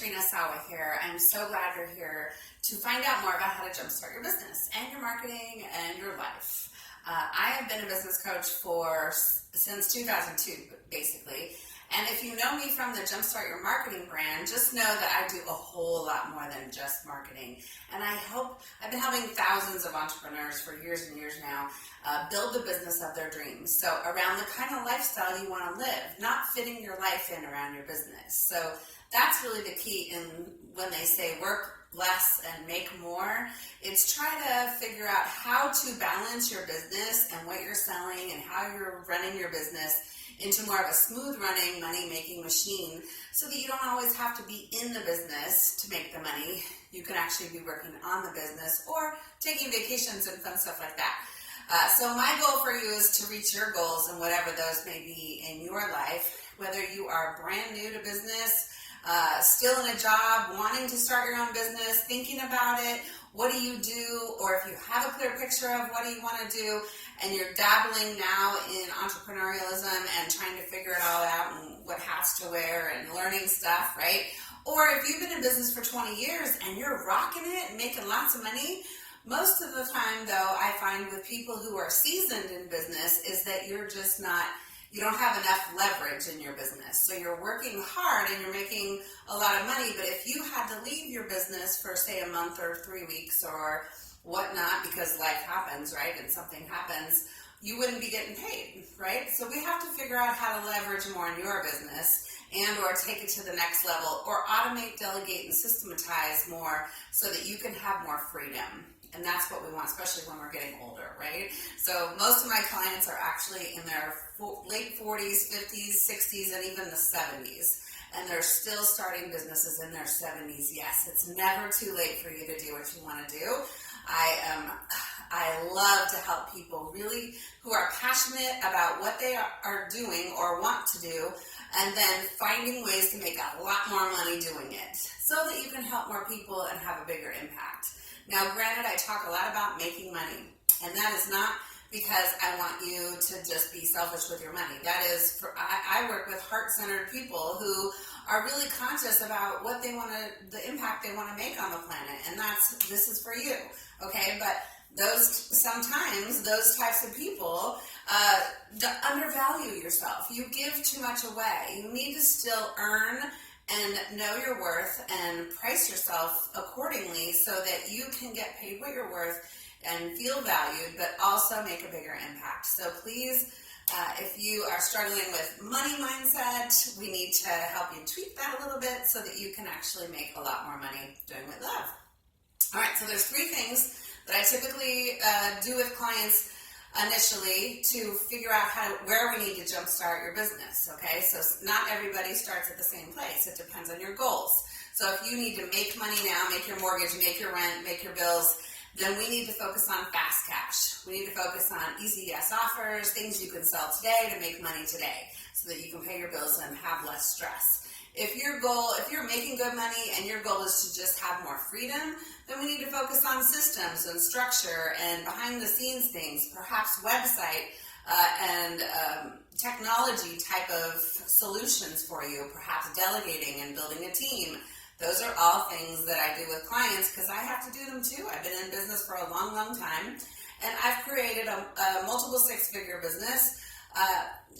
Katrina Sawa here. I'm so glad you're here to find out more about how to jumpstart your business and your marketing and your life. I have been a business coach since 2002, basically. And if you know me from the Jumpstart Your Marketing brand, just know that I do a whole lot more than just marketing. And I've been helping thousands of entrepreneurs for years and years now build the business of their dreams. So around the kind of lifestyle you want to live, not fitting your life in around your business. So that's really the key when they say work less and make more. It's try to figure out how to balance your business and what you're selling and how you're running your business into more of a smooth running, money-making machine so that you don't always have to be in the business to make the money. You can actually be working on the business or taking vacations and fun stuff like that. So my goal for you is to reach your goals and whatever those may be in your life, whether you are brand new to business, still in a job, wanting to start your own business, thinking about it, what do you do, or if you have a clear picture of what do you want to do, and you're dabbling now in entrepreneurialism and trying to figure it all out and what hats to wear and learning stuff, right? Or if you've been in business for 20 years and you're rocking it and making lots of money, most of the time, though, I find with people who are seasoned in business is that you don't have enough leverage in your business. So you're working hard and you're making a lot of money, but if you had to leave your business for, say, a month or 3 weeks or whatnot, because life happens, right, and something happens, you wouldn't be getting paid, right? So we have to figure out how to leverage more in your business and or take it to the next level or automate, delegate, and systematize more so that you can have more freedom. And that's what we want, especially when we're getting older, right? So most of my clients are actually in their late 40s, 50s, 60s, and even the 70s. And they're still starting businesses in their 70s. Yes, it's never too late for you to do what you want to do. I love to help people really who are passionate about what they are doing or want to do, and then finding ways to make a lot more money doing it so that you can help more people and have a bigger impact. Now, granted, I talk a lot about making money, and that is not because I want you to just be selfish with your money. That is, I work with heart-centered people who are really conscious about what they want to, the impact they want to make on the planet, and this is for you, okay? But sometimes those types of people undervalue yourself. You give too much away. You need to still earn and know your worth and price yourself accordingly so that you can get paid what you're worth and feel valued, but also make a bigger impact. So please, if you are struggling with money mindset, we need to help you tweak that a little bit so that you can actually make a lot more money doing what you love. All right, so there's 3 things that I typically do with clients initially to figure out where we need to jumpstart your business, okay? So not everybody starts at the same place. It depends on your goals. So if you need to make money now, make your mortgage, make your rent, make your bills, then we need to focus on fast cash. We need to focus on easy yes offers, things you can sell today to make money today so that you can pay your bills and have less stress. If you're making good money and your goal is to just have more freedom, then we need to focus on systems and structure and behind the scenes things, perhaps website and technology type of solutions for you, perhaps delegating and building a team. Those are all things that I do with clients because I have to do them too. I've been in business for a long, long time, and I've created a multiple 6-figure business.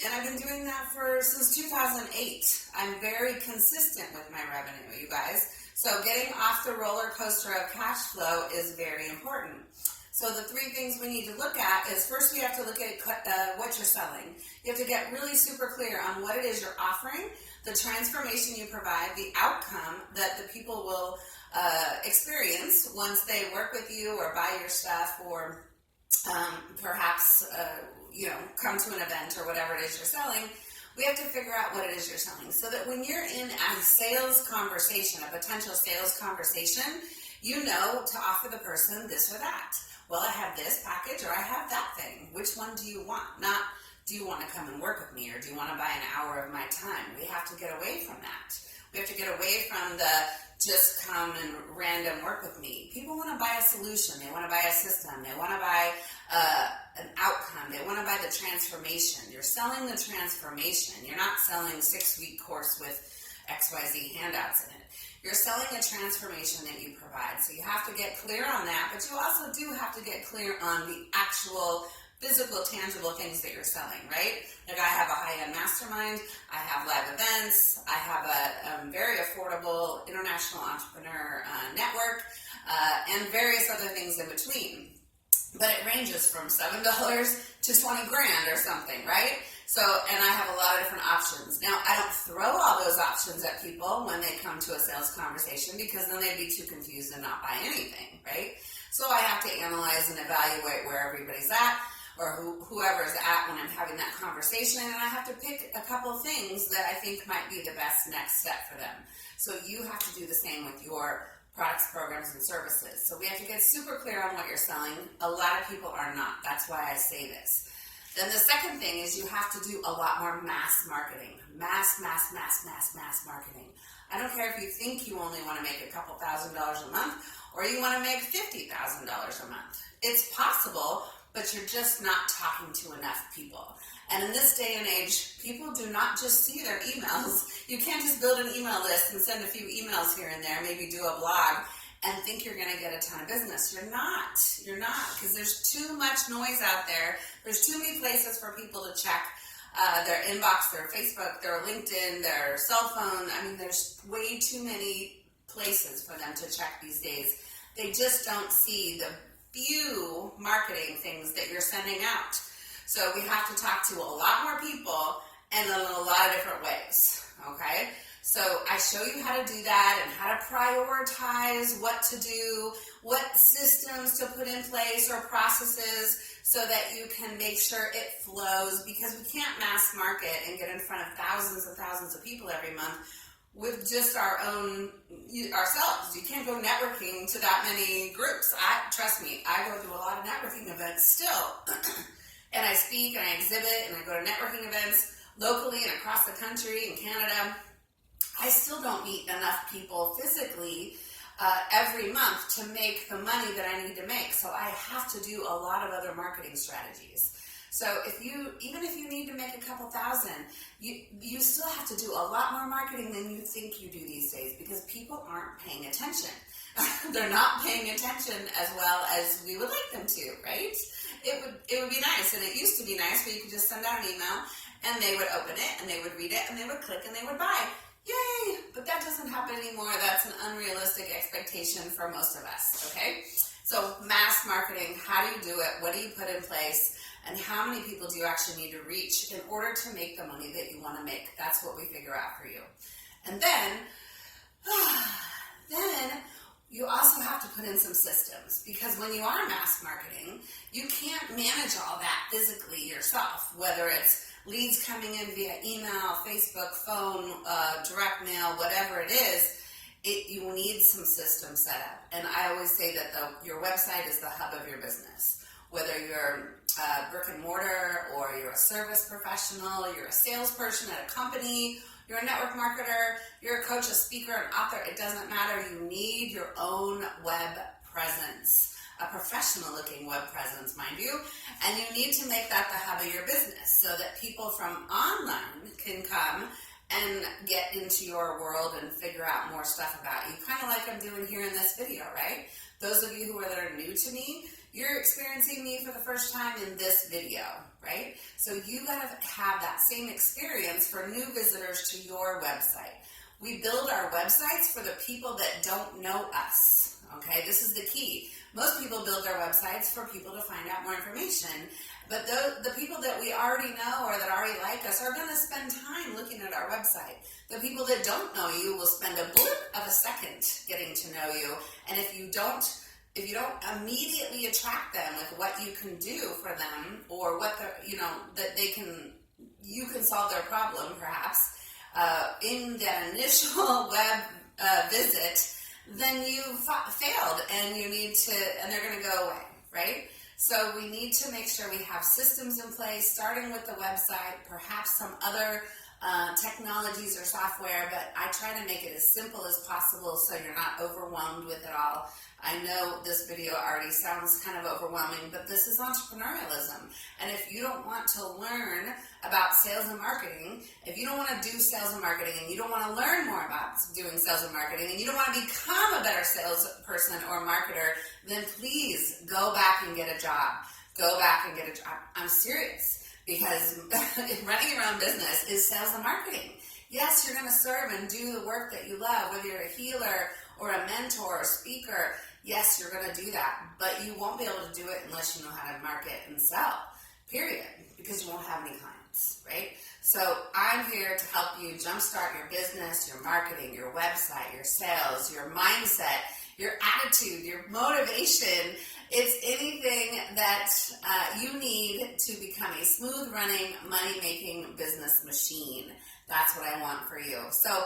And I've been doing that since 2008. I'm very consistent with my revenue, you guys. So getting off the roller coaster of cash flow is very important. So the 3 things we need to look at is first we have to look at what you're selling. You have to get really super clear on what it is you're offering, the transformation you provide, the outcome that the people will experience once they work with you or buy your stuff or perhaps come to an event or whatever it is you're selling. We have to figure out what it is you're selling so that when you're in a sales conversation, a potential sales conversation, you know to offer the person this or that. Well, I have this package or I have that thing. Which one do you want? Not, do you want to come and work with me or do you want to buy an hour of my time? We have to get away from that. We have to get away from the just come and random work with me. People want to buy a solution. They want to buy a system. They want to buy an outcome. They want to buy the transformation. You're selling the transformation. You're not selling a 6-week course with XYZ handouts in it. You're selling a transformation that you provide. So you have to get clear on that, but you also do have to get clear on the actual physical, tangible things that you're selling, right? Like I have a high-end mastermind, I have live events, I have a very affordable international entrepreneur network, and various other things in between. But it ranges from $7 to 20 grand or something, right? So, and I have a lot of different options. Now, I don't throw all those options at people when they come to a sales conversation because then they'd be too confused and not buy anything, right? So I have to analyze and evaluate where everybody's at, or whoever's at when I'm having that conversation, and I have to pick a couple things that I think might be the best next step for them. So you have to do the same with your products, programs, and services. So we have to get super clear on what you're selling. A lot of people are not. That's why I say this. Then the second thing is you have to do a lot more mass marketing. Mass marketing. I don't care if you think you only want to make a couple $1,000s a month or you want to make $50,000 a month. It's possible, but you're just not talking to enough people. And in this day and age, people do not just see their emails. You can't just build an email list and send a few emails here and there, maybe do a blog, and think you're going to get a ton of business. You're not, because there's too much noise out there. There's too many places for people to check their inbox, their Facebook, their LinkedIn, their cell phone. I mean, there's way too many places for them to check these days. They just don't see the few marketing things that you're sending out. So we have to talk to a lot more people and in a lot of different ways, okay? So I show you how to do that and how to prioritize what to do, what systems to put in place or processes so that you can make sure it flows, because we can't mass market and get in front of thousands and thousands of people every month with just ourselves. You can't go networking to that many groups. Trust me, I go to a lot of networking events still. And I speak and I exhibit and I go to networking events locally and across the country in Canada. I still don't meet enough people physically every month to make the money that I need to make. So I have to do a lot of other marketing strategies. So even if you need to make a couple thousand, you still have to do a lot more marketing than you think you do these days, because people aren't paying attention. They're not paying attention as well as we would like them to, right? It would be nice, and it used to be nice where you could just send out an email and they would open it and they would read it and they would click and they would buy. Yay! But that doesn't happen anymore. That's an unrealistic expectation for most of us, okay? So mass marketing, how do you do it? What do you put in place? And how many people do you actually need to reach in order to make the money that you want to make? That's what we figure out for you. And then you also have to put in some systems, because when you are mass marketing, you can't manage all that physically yourself, whether it's leads coming in via email, Facebook, phone, direct mail, whatever it is. You need some system set up. And I always say that your website is the hub of your business. Whether you're brick and mortar, or you're a service professional, you're a salesperson at a company, you're a network marketer, you're a coach, a speaker, an author, it doesn't matter. You need your own web presence, a professional looking web presence, mind you, and you need to make that the hub of your business so that people from online can come and get into your world and figure out more stuff about you, kind of like I'm doing here in this video, right? Those of you that are new to me, you're experiencing me for the first time in this video, right? So you gotta have that same experience for new visitors to your website. We build our websites for the people that don't know us, okay? This is the key. Most people build their websites for people to find out more information, but the people that we already know or that already like us are gonna spend time looking at our website. The people that don't know you will spend a blip of a second getting to know you, and if you don't immediately attract them with what you can do for them, or what you can solve their problem perhaps in that initial web visit, then you've failed, and they're going to go away, right? So we need to make sure we have systems in place, starting with the website, perhaps some other technologies or software, but I try to make it as simple as possible so you're not overwhelmed with it all. I know this video already sounds kind of overwhelming, but this is entrepreneurialism. And if you don't want to learn about sales and marketing, if you don't want to do sales and marketing, and you don't want to learn more about doing sales and marketing, and you don't want to become a better salesperson or marketer, then please go back and get a job. Go back and get a job. I'm serious, because running your own business is sales and marketing. Yes, you're going to serve and do the work that you love, whether you're a healer or a mentor or speaker. Yes, you're going to do that, but you won't be able to do it unless you know how to market and sell, period, because you won't have any clients, right? So I'm here to help you jumpstart your business, your marketing, your website, your sales, your mindset, your attitude, your motivation. It's anything that you need to become a smooth-running, money-making business machine. That's what I want for you. So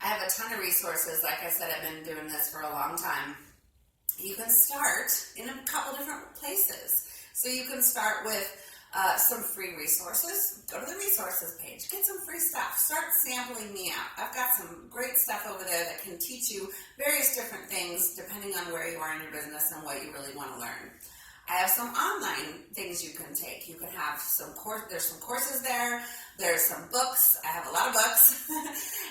I have a ton of resources. Like I said, I've been doing this for a long time. You can start in a couple different places. So you can start with some free resources. Go to the resources page. Get some free stuff. Start sampling me out. I've got some great stuff over there that can teach you various different things depending on where you are in your business and what you really want to learn. I have some online things you can take. You can have some there's some courses there. There's some books. I have a lot of books.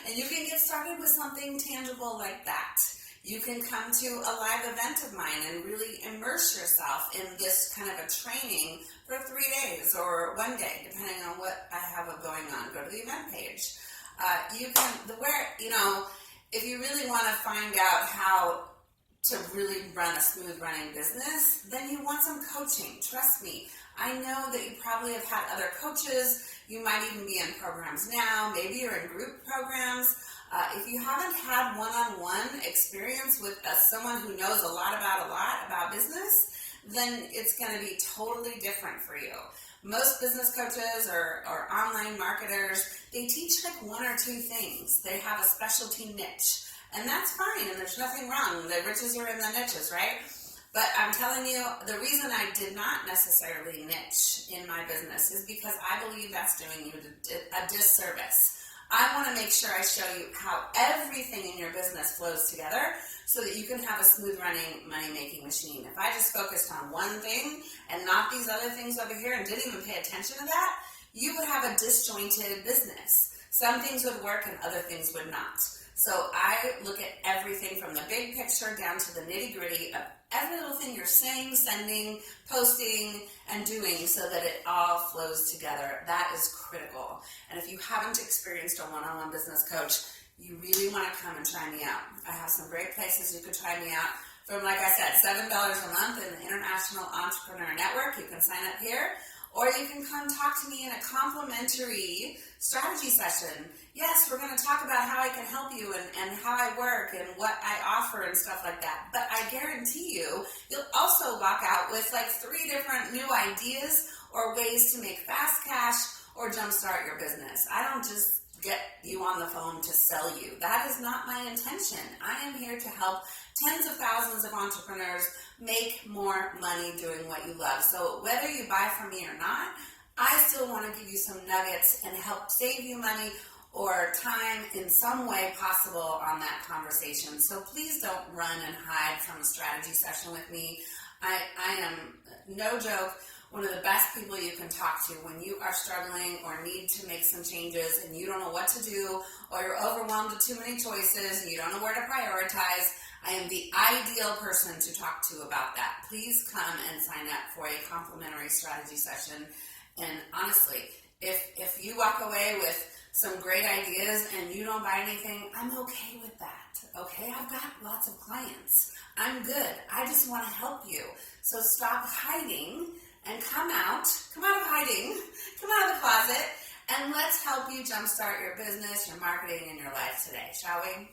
And you can get started with something tangible like that. You can come to a live event of mine and really immerse yourself in this kind of a training for 3 days or 1 day, depending on what I have going on. Go to the event page. If you really want to find out how to really run a smooth running business, then you want some coaching. Trust me. I know that you probably have had other coaches. You might even be in programs now. Maybe you're in group programs. If you haven't had one-on-one experience with someone who knows a lot about business, then it's going to be totally different for you. Most business coaches or online marketers, they teach like 1 or 2 things. They have a specialty niche, and that's fine, and there's nothing wrong. The riches are in the niches, right? But I'm telling you, the reason I did not necessarily niche in my business is because I believe that's doing you a disservice. I want to make sure I show you how everything in your business flows together so that you can have a smooth running money-making machine. If I just focused on one thing and not these other things over here and didn't even pay attention to that, you would have a disjointed business. Some things would work and other things would not. So I look at everything from the big picture down to the nitty-gritty of every little thing you're saying, sending, posting, and doing so that it all flows together. That is critical. And if you haven't experienced a one-on-one business coach, you really want to come and try me out. I have some great places you could try me out. From, like I said, $7 a month in the International Entrepreneur Network. You can sign up here. Or you can come talk to me in a complimentary strategy session. Yes, we're going to talk about how I can help you and how I work and what I offer and stuff like that. But I guarantee you'll also walk out with like 3 different new ideas or ways to make fast cash or jumpstart your business. I don't just get you on the phone to sell you. That is not my intention. I am here to help tens of thousands of entrepreneurs make more money doing what you love. So whether you buy from me or not, I still want to give you some nuggets and help save you money or time in some way possible on that conversation. So please don't run and hide from a strategy session with me. I am, no joke, one of the best people you can talk to when you are struggling or need to make some changes and you don't know what to do, or you're overwhelmed with too many choices and you don't know where to prioritize. I am the ideal person to talk to about that. Please come and sign up for a complimentary strategy session. And honestly, if you walk away with some great ideas and you don't buy anything, I'm okay with that. Okay, I've got lots of clients. I'm good. I just want to help you. So stop hiding and come out of hiding, come out of the closet, and let's help you jumpstart your business, your marketing, and your life today, shall we?